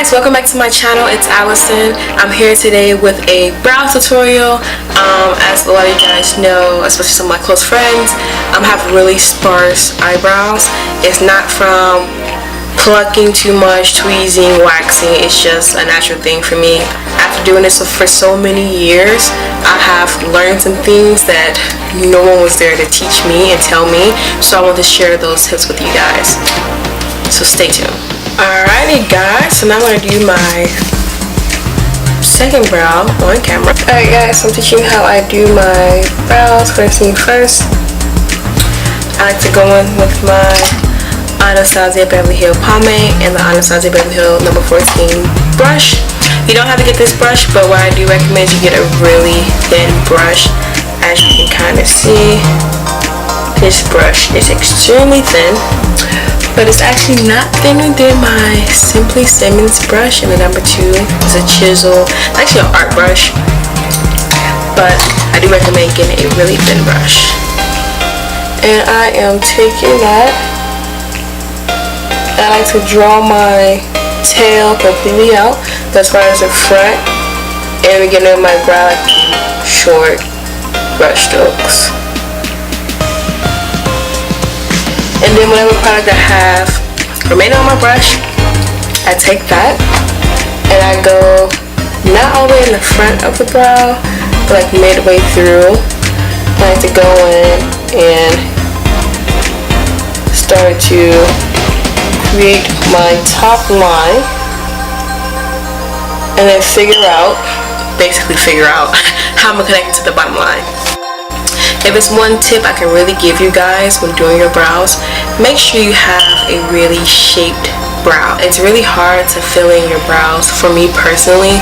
guys, welcome back to my channel. It's Allison. I'm here today with a brow tutorial. As a lot of you guys know, especially some of my close friends, I have really sparse eyebrows. It's not from plucking too much, tweezing, waxing. It's just a natural thing for me. After doing this for so many years, I have learned some things that no one was there to teach me and tell me, so I want to share those tips with you guys. So stay tuned. Alrighty guys, so now I'm going to do my second brow on camera. Alright guys, so I'm teaching you how I do my brows. First thing first, I like to go in with my ANASTASIA Beverly Hills Pomade and the ANASTASIA Beverly Hills number 14 brush. You don't have to get this brush, but what I do recommend is you get a really thin brush. As you can kind of see, this brush is extremely thin, but it's actually not thinner than my Simply Simmons brush, and the number 2 is a Chisel. It's actually an art brush, but I do recommend getting a really thin brush. And I am taking that. I like to draw my tail completely out as far as the front, and we get in my brow like short brush strokes. And then whatever product I have remaining on my brush, I take that and I go not all the way in the front of the brow, but like midway through. I like to go in and start to create my top line and then basically figure out how I'm gonna connect it to the bottom line. If it's one tip I can really give you guys when doing your brows, make sure you have a really shaped brow. It's really hard to fill in your brows, for me personally,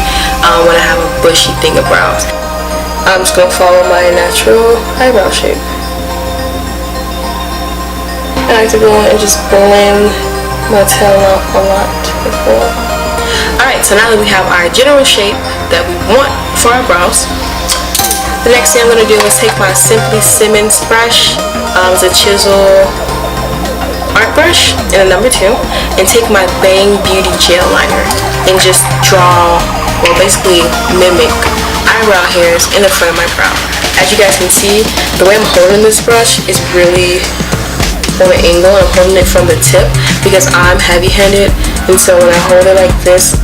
when I have a bushy thing of brows. I'm just going to follow my natural eyebrow shape. I like to go in and just blend my tail out a lot before. Alright, so now that we have our general shape that we want for our brows, the next thing I'm going to do is take my Simply Simmons brush, it's a Chisel art brush in a number 2, and take my Bang Beauty gel liner and just draw, well basically mimic eyebrow hairs in the front of my brow. As you guys can see, the way I'm holding this brush is really on an angle. I'm holding it from the tip because I'm heavy-handed, and so when I hold it like this,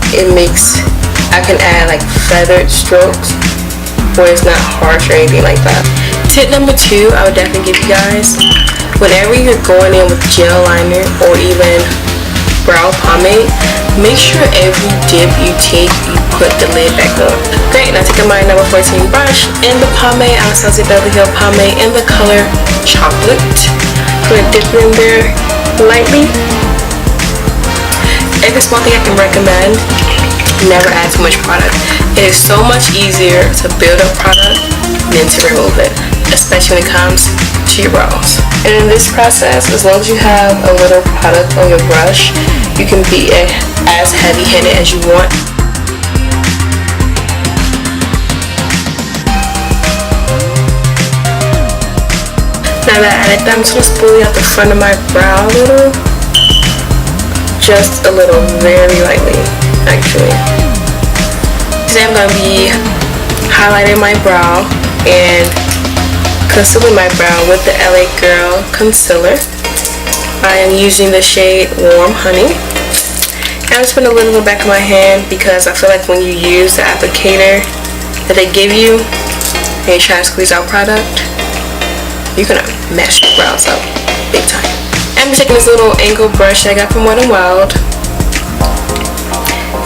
I can add like feathered strokes where it's not harsh or anything like that. Tip number 2 I would definitely give you guys: whenever you're going in with gel liner or even brow pomade, make sure every dip you take, you put the lid back on. Great, now taking my number 14 brush and the pomade, ANASTASIA Beverly Hills Pomade in the color Chocolate. I'm going to dip it in there lightly. If it's one thing I can recommend, never add too much product. It is so much easier to build up product than to remove it, especially when it comes to your brows. And in this process, as long as you have a little product on your brush, you can be as heavy-handed as you want. Now that I added that, I'm just going to spoolie out the front of my brow a little. Just a little, very lightly, actually. Today I'm going to be highlighting my brow and concealing my brow with the LA Girl concealer. I am using the shade Warm Honey. And I'm just putting a little in the back of my hand because I feel like when you use the applicator that they give you and you try to squeeze out product, you're going to mess your brows up big time. I'm just taking this little angle brush that I got from Wet n Wild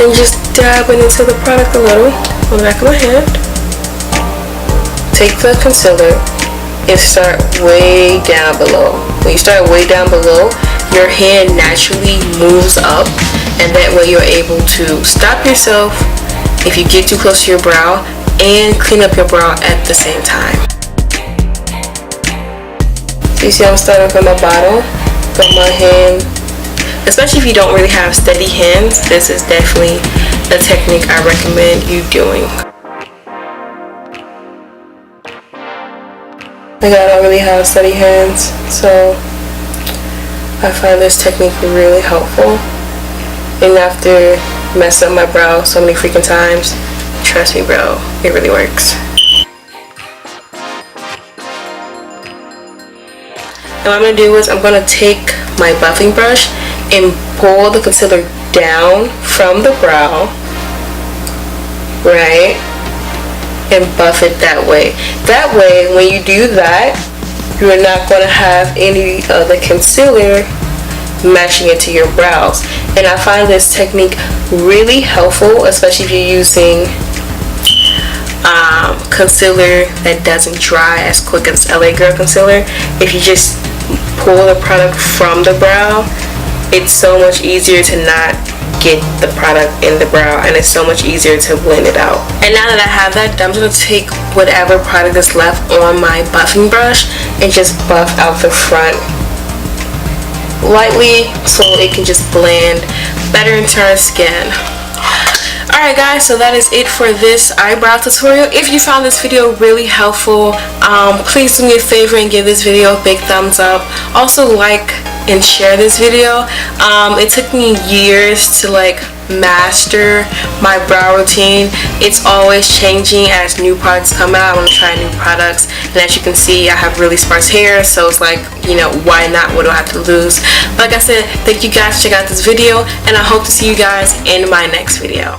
and just dabbing into the product a little on the back of my hand. Take the concealer and start way down below. When you start way down below, your hand naturally moves up, and that way you're able to stop yourself if you get too close to your brow and clean up your brow at the same time. So you see I'm starting from the bottom, but my hand, especially if you don't really have steady hands, this is definitely a technique I recommend you doing. Like, I don't really have steady hands, so I find this technique really helpful. And after messed up my brow so many freaking times. Trust me, bro, it really works. And what I'm gonna do is I'm gonna take my buffing brush and pull the concealer down from the brow, right, and buff it that way. That way, when you do that, you're not going to have any of the concealer matching into your brows. And I find this technique really helpful, especially if you're using concealer that doesn't dry as quick as LA Girl concealer. If you just pull the product from the brow, it's so much easier to not get the product in the brow, and it's so much easier to blend it out. And now that I have that, I'm going to take whatever product is left on my buffing brush and just buff out the front lightly so it can just blend better into our skin. Alright guys, so that is it for this eyebrow tutorial. If you found this video really helpful, please do me a favor and give this video a big thumbs up. Also like and share this video. It took me years to like master my brow routine. It's always changing as new products come out. I want to try new products, and as you can see, I have really sparse hair, so it's like, you know, why not? What do I have to lose? Like I said, thank you guys for checking out this video, and I hope to see you guys in my next video.